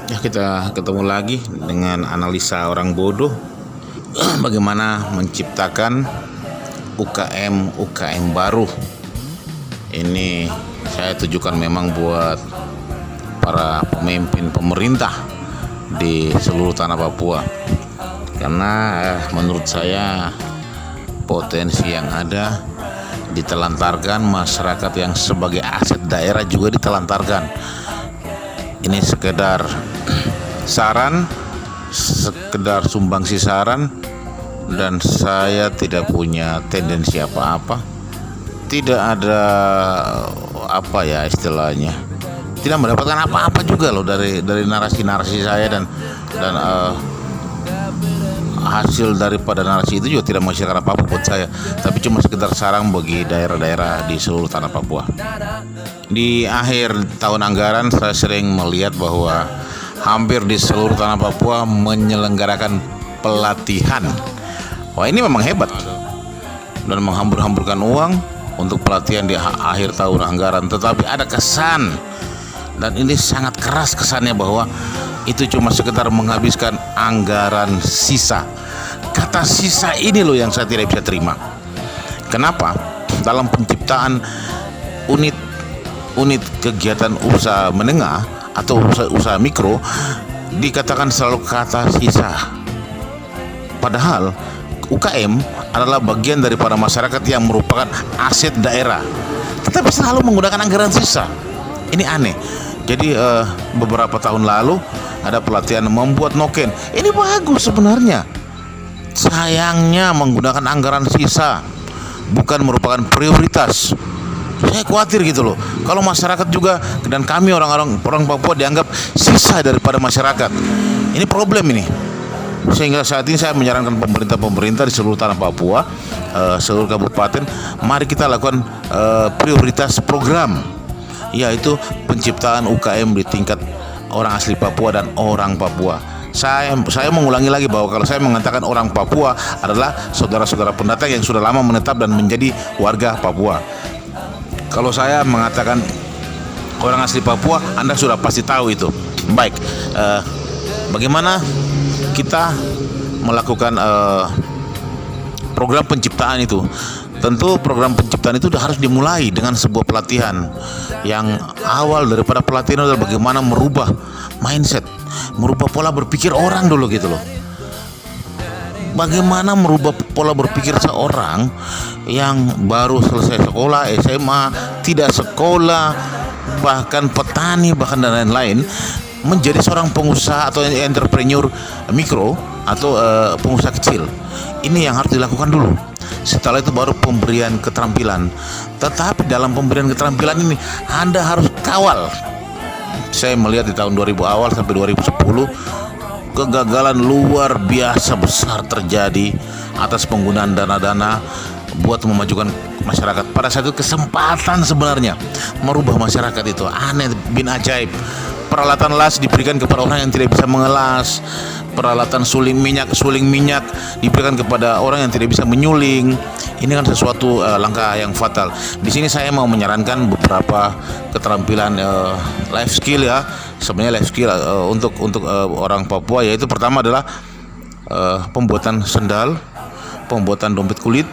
Ya, kita ketemu lagi dengan analisa orang bodoh bagaimana menciptakan UKM baru. Ini saya tujukan memang buat para pemimpin pemerintah di seluruh tanah Papua. Karena menurut saya potensi yang ada ditelantarkan, masyarakat yang sebagai aset daerah juga ditelantarkan. Ini sekedar saran, sekedar sumbangsi saran, dan saya tidak punya tendensi apa-apa. Tidak ada istilahnya, tidak mendapatkan apa-apa juga loh dari narasi-narasi saya dan hasil daripada narasi itu juga tidak menghasilkan apa-apa buat saya, tapi cuma sekedar saran bagi daerah-daerah di seluruh tanah Papua. Di akhir tahun anggaran saya sering melihat bahwa hampir di seluruh tanah Papua menyelenggarakan pelatihan. Wah, ini memang hebat dan menghambur-hamburkan uang untuk pelatihan di akhir tahun anggaran, tetapi ada kesan, dan ini sangat keras kesannya, bahwa itu cuma sekedar menghabiskan anggaran sisa. Kata sisa ini loh yang saya tidak bisa terima. Kenapa? Dalam penciptaan unit kegiatan usaha menengah atau usaha mikro dikatakan selalu kata sisa. Padahal UKM adalah bagian daripada masyarakat yang merupakan aset daerah, tetapi selalu menggunakan anggaran sisa. Ini aneh. Jadi beberapa tahun lalu ada pelatihan membuat noken. Ini bagus sebenarnya. Sayangnya menggunakan anggaran sisa, bukan merupakan prioritas. Saya khawatir gitu loh, kalau masyarakat juga dan kami orang Papua dianggap sisa daripada masyarakat. Ini problem ini. Sehingga saat ini saya menyarankan pemerintah di seluruh tanah Papua, seluruh kabupaten, mari kita lakukan prioritas program, yaitu penciptaan UKM di tingkat orang asli Papua dan orang Papua. Saya mengulangi lagi bahwa kalau saya mengatakan orang Papua adalah saudara-saudara pendatang yang sudah lama menetap dan menjadi warga Papua. Kalau saya mengatakan orang asli Papua, Anda sudah pasti tahu itu. Baik, bagaimana kita melakukan program penciptaan itu? Tentu program penciptaan itu harus dimulai dengan sebuah pelatihan. Yang awal daripada pelatihan adalah bagaimana merubah mindset, merubah pola berpikir orang dulu gitu loh. Bagaimana merubah pola berpikir seorang yang baru selesai sekolah, SMA, tidak sekolah, bahkan petani, bahkan dan lain-lain, menjadi seorang pengusaha atau entrepreneur mikro atau pengusaha kecil. Ini yang harus dilakukan dulu. Setelah itu baru pemberian keterampilan. Tetapi dalam pemberian keterampilan ini Anda harus kawal. Saya melihat di tahun 2000 awal sampai 2010 kegagalan luar biasa besar terjadi atas penggunaan dana-dana buat memajukan masyarakat. Pada saat itu kesempatan sebenarnya merubah masyarakat itu aneh bin ajaib. Peralatan las diberikan kepada orang yang tidak bisa mengelas. Peralatan suling minyak diberikan kepada orang yang tidak bisa menyuling. Ini kan sesuatu langkah yang fatal. Di sini saya mau menyarankan beberapa keterampilan life skill ya. Sebenarnya life skill untuk orang Papua, yaitu pertama adalah pembuatan sendal, pembuatan dompet kulit,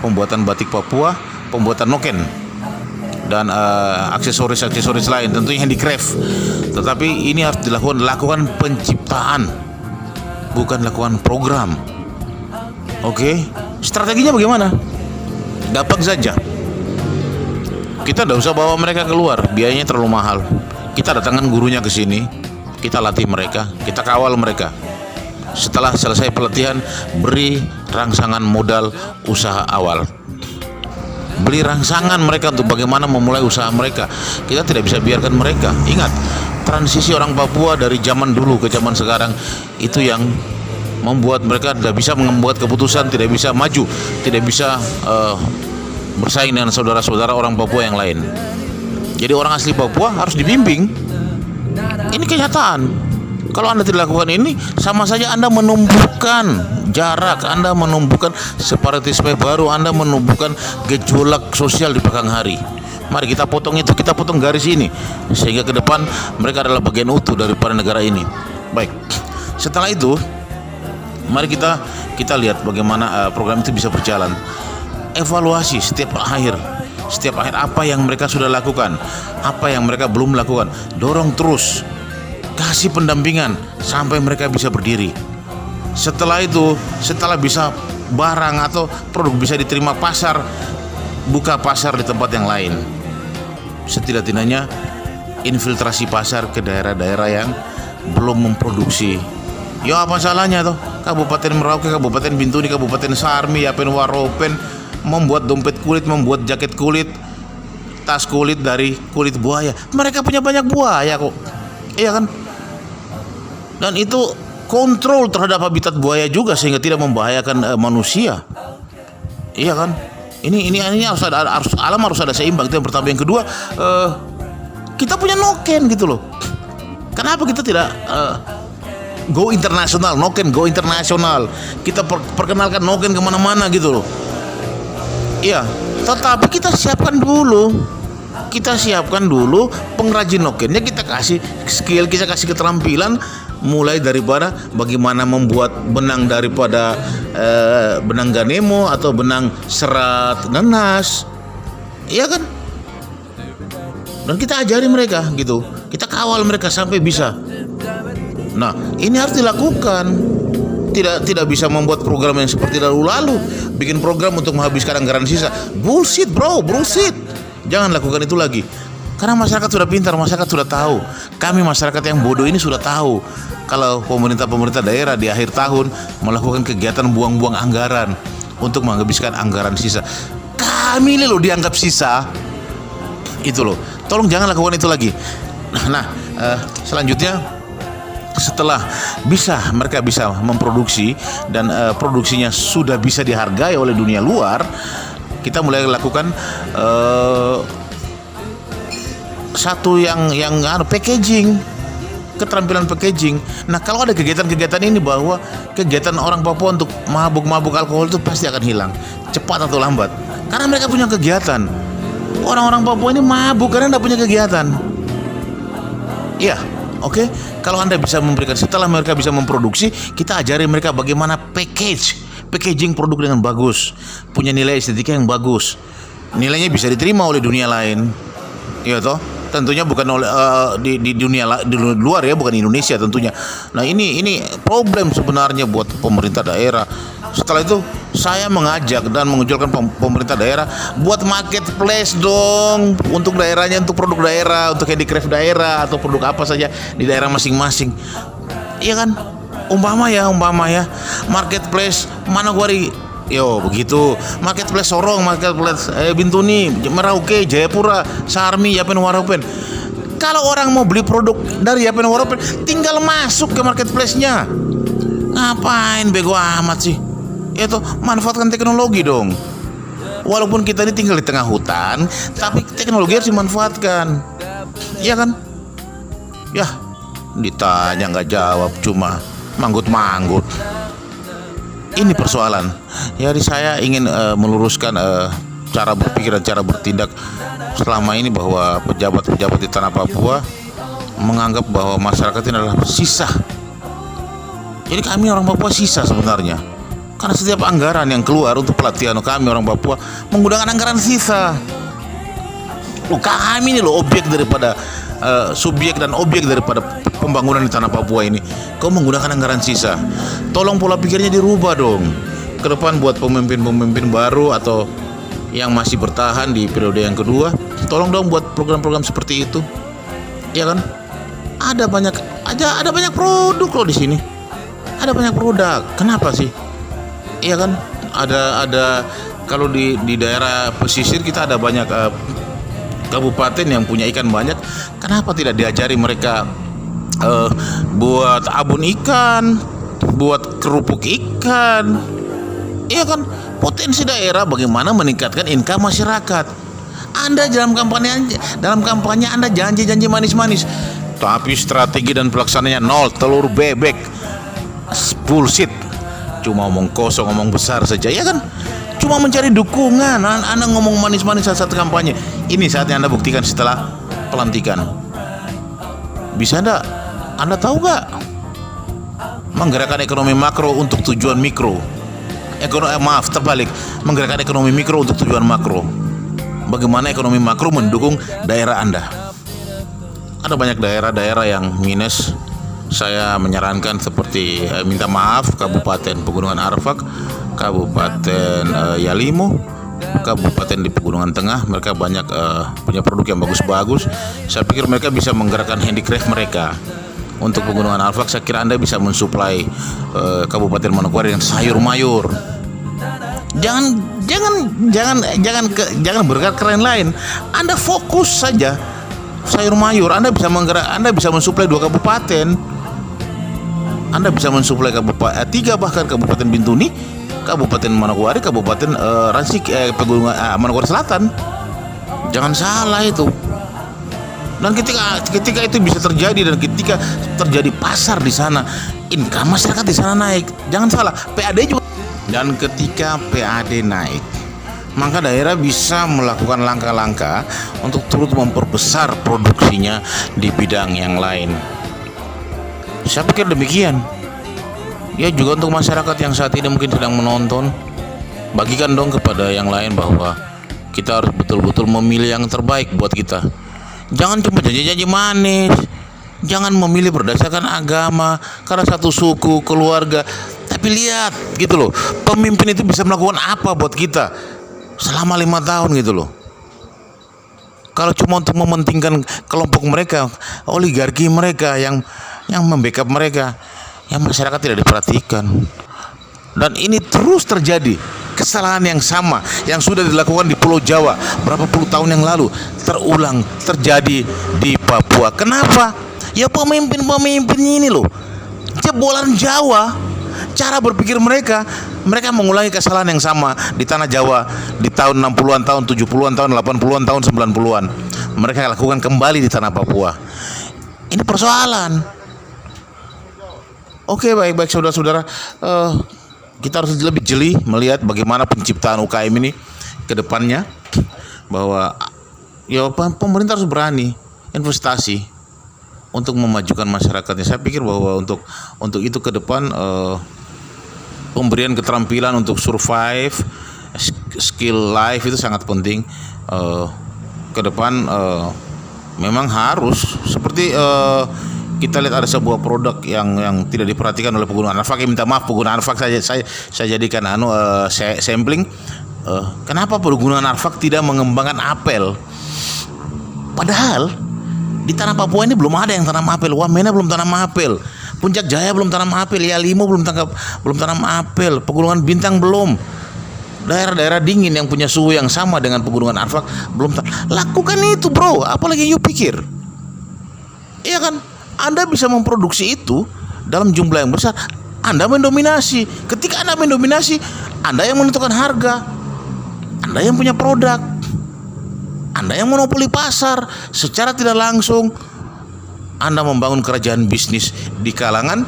pembuatan batik Papua, pembuatan noken, dan aksesoris lain, tentunya handicraft. Tetapi ini harus lakukan penciptaan, bukan lakukan program. Oke, strateginya bagaimana? Gampang saja. Kita tidak usah bawa mereka keluar, biayanya terlalu mahal. Kita datangkan gurunya ke sini, kita latih mereka, kita kawal mereka. Setelah selesai pelatihan, beri rangsangan modal usaha awal. Beli rangsangan mereka untuk bagaimana memulai usaha mereka. Kita tidak bisa biarkan mereka. Ingat, transisi orang Papua dari zaman dulu ke zaman sekarang itu yang membuat mereka tidak bisa membuat keputusan, tidak bisa maju, tidak bisa bersaing dengan saudara-saudara orang Papua yang lain. Jadi orang asli Papua harus dibimbing. Ini kenyataan. Kalau Anda tidak lakukan ini, sama saja Anda menumbuhkan jarak, Anda menumbuhkan separatisme baru, Anda menumbuhkan gejolak sosial di belakang hari. Mari kita potong itu, kita potong garis ini, sehingga ke depan mereka adalah bagian utuh daripada negara ini. Baik, setelah itu mari kita lihat bagaimana program itu bisa berjalan. Evaluasi setiap akhir apa yang mereka sudah lakukan, apa yang mereka belum lakukan. Dorong terus, kasih pendampingan sampai mereka bisa berdiri. Setelah itu, setelah bisa barang atau produk bisa diterima pasar, buka pasar di tempat yang lain. Setidak-tidaknya infiltrasi pasar ke daerah-daerah yang belum memproduksi. Ya apa salahnya toh? Kabupaten Merauke, Kabupaten Bintuni, Kabupaten Sarmi, Yapen Waropen membuat dompet kulit, membuat jaket kulit, tas kulit dari kulit buaya. Mereka punya banyak buaya kok. Iya kan? Dan itu kontrol terhadap habitat buaya juga sehingga tidak membahayakan manusia. Iya kan? Ini harus alam harus ada seimbang. Itu yang pertama. Yang kedua, kita punya noken gitu loh. Kenapa kita tidak go internasional? Noken go internasional. Kita perkenalkan noken kemana-mana gitu loh. Iya, tetapi kita siapkan dulu pengrajin nokennya, kita kasih skill, kita kasih keterampilan, mulai daripada bagaimana membuat benang daripada benang ganemo atau benang serat nanas, iya kan? Dan kita ajari mereka gitu, kita kawal mereka sampai bisa. Nah, ini harus dilakukan. Tidak bisa membuat program yang seperti lalu-lalu, bikin program untuk menghabiskan anggaran sisa. Bullshit bro, bullshit. Jangan lakukan itu lagi. Karena masyarakat sudah pintar, masyarakat sudah tahu. Kami masyarakat yang bodoh ini sudah tahu kalau pemerintah daerah di akhir tahun melakukan kegiatan buang-buang anggaran untuk menghabiskan anggaran sisa. Kami ini loh dianggap sisa. Itu loh. Tolong jangan lakukan itu lagi. Nah, selanjutnya setelah mereka bisa memproduksi dan produksinya sudah bisa dihargai oleh dunia luar, kita mulai lakukan satu yang packaging, keterampilan packaging. Nah, kalau ada kegiatan-kegiatan ini, bahwa kegiatan orang Papua untuk mabuk alkohol itu pasti akan hilang, cepat atau lambat, karena mereka punya kegiatan. Orang-orang Papua ini mabuk karena tidak punya kegiatan. Iya. Oke, kalau Anda bisa memberikan, setelah mereka bisa memproduksi, kita ajari mereka bagaimana packaging produk dengan bagus, punya nilai estetika yang bagus, nilainya bisa diterima oleh dunia lain, ya toh. Tentunya bukan oleh di dunia di luar ya, bukan Indonesia tentunya. Nah, ini problem sebenarnya buat pemerintah daerah. Setelah itu saya mengajak dan mengusulkan pemerintah daerah buat marketplace dong untuk daerahnya, untuk produk daerah, untuk handicraft daerah atau produk apa saja di daerah masing-masing. Iya kan? Umpama ya marketplace Manokwari, yo begitu, marketplace Sorong, marketplace Bintuni, Merauke, Jayapura, Sarmi, Yapen Waropen. Kalau orang mau beli produk dari Yapen Waropen, tinggal masuk ke marketplace-nya. Ngapain bego amat sih? Itu manfaatkan teknologi dong. Walaupun kita ini tinggal di tengah hutan, tapi teknologi harus dimanfaatkan. Iya kan? Ya, ditanya nggak jawab, cuma manggut-manggut. Ini persoalan. Jadi saya ingin meluruskan cara berpikir dan cara bertindak selama ini, bahwa pejabat-pejabat di tanah Papua menganggap bahwa masyarakat ini adalah sisa. Jadi kami orang Papua sisa sebenarnya. Karena setiap anggaran yang keluar untuk pelatihan kami orang Papua menggunakan anggaran sisa. Kami ini loh objek daripada subjek dan objek daripada pembangunan di tanah Papua ini. Kau menggunakan anggaran sisa. Tolong pola pikirnya dirubah dong. Ke depan buat pemimpin-pemimpin baru atau yang masih bertahan di periode yang kedua, tolong dong buat program-program seperti itu. Ya kan? Ada banyak produk loh di sini. Ada banyak produk. Kenapa sih? Iya kan, ada kalau di daerah pesisir kita ada banyak kabupaten yang punya ikan banyak. Kenapa tidak diajari mereka buat abon ikan, buat kerupuk ikan? Iya kan, potensi daerah bagaimana meningkatkan income masyarakat. Anda dalam kampanye Anda janji-janji manis-manis, tapi strategi dan pelaksananya nol, telur bebek, bullshit. Cuma omong kosong, omong besar saja, ya kan? Cuma mencari dukungan. Anda ngomong manis-manis saat kampanye. Ini saatnya Anda buktikan setelah pelantikan. Bisa enggak? Anda tahu nggak? Menggerakkan ekonomi makro untuk tujuan mikro. Terbalik. Menggerakkan ekonomi mikro untuk tujuan makro. Bagaimana ekonomi makro mendukung daerah Anda? Ada banyak daerah-daerah yang minus. Saya menyarankan seperti minta maaf Kabupaten Pegunungan Arfak, Kabupaten Yalimo, Kabupaten di Pegunungan Tengah. Mereka banyak punya produk yang bagus-bagus. Saya pikir mereka bisa menggerakkan handicraft mereka. Untuk Pegunungan Arfak, saya kira Anda bisa mensuplai Kabupaten Manokwari dengan sayur mayur. Jangan bergerak ke lain. Anda fokus saja sayur mayur. Anda bisa mensuplai 2 kabupaten. Anda bisa mensuplai tiga, bahkan Kabupaten Bintuni, Kabupaten Manokwari, Kabupaten Pegunungan Manokwari Selatan. Jangan salah itu. Dan ketika itu bisa terjadi, dan ketika terjadi pasar di sana, income masyarakat di sana naik. Jangan salah, PAD juga. Dan ketika PAD naik, maka daerah bisa melakukan langkah-langkah untuk turut memperbesar produksinya di bidang yang lain. Saya pikir demikian. Ya, juga untuk masyarakat yang saat ini mungkin sedang menonton, bagikan dong kepada yang lain bahwa kita harus betul-betul memilih yang terbaik buat kita. Jangan cuma janji-janji manis. Jangan memilih berdasarkan agama, karena satu suku, keluarga. Tapi lihat gitu loh, pemimpin itu bisa melakukan apa buat kita selama 5 tahun gitu loh. Kalau cuma untuk mementingkan kelompok mereka, oligarki mereka yang membackup mereka, yang masyarakat tidak diperhatikan. Dan ini terus terjadi. Kesalahan yang sama yang sudah dilakukan di Pulau Jawa berapa puluh tahun yang lalu terulang terjadi di Papua. Kenapa? Ya pemimpin-pemimpin ini loh, jebolan Jawa. Cara berpikir mereka mengulangi kesalahan yang sama di tanah Jawa di tahun 60-an tahun, 70-an tahun, 80-an tahun, 90-an. Mereka lakukan kembali di tanah Papua. Ini persoalan. Oke, baik saudara-saudara, kita harus lebih jeli melihat bagaimana penciptaan UKM ini ke depannya, bahwa ya pemerintah harus berani investasi untuk memajukan masyarakatnya. Saya pikir bahwa untuk itu ke depan pemberian keterampilan untuk survive, skill life itu sangat penting. Ke depan memang harus seperti kita lihat ada sebuah produk yang tidak diperhatikan oleh Pegunungan Arfak. Minta maaf Pegunungan Arfak, saya jadikan sampling. Kenapa Pegunungan Arfak tidak mengembangkan apel? Padahal di tanah Papua ini belum ada yang tanam apel. Wamena belum tanam apel, Puncak Jaya belum tanam apel, Yalimo belum tanam apel, Pegunungan Bintang belum. Daerah-daerah dingin yang punya suhu yang sama dengan Pegunungan Arfak belum lakukan itu, bro. Apalagi you pikir? Iya kan? Anda bisa memproduksi itu dalam jumlah yang besar. Anda mendominasi. Ketika Anda mendominasi, Anda yang menentukan harga. Anda yang punya produk. Anda yang monopoli pasar. Secara tidak langsung Anda membangun kerajaan bisnis di kalangan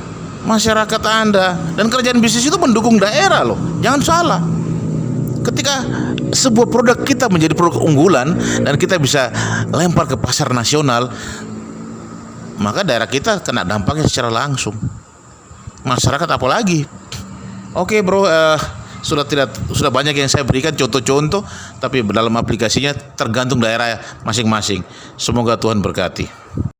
masyarakat Anda. Dan kerajaan bisnis itu mendukung daerah loh. Jangan salah. Ketika sebuah produk kita menjadi produk unggulan dan kita bisa lempar ke pasar nasional, maka daerah kita kena dampaknya secara langsung. Masyarakat apalagi. Oke bro, sudah banyak yang saya berikan contoh-contoh, tapi dalam aplikasinya tergantung daerah masing-masing. Semoga Tuhan berkati.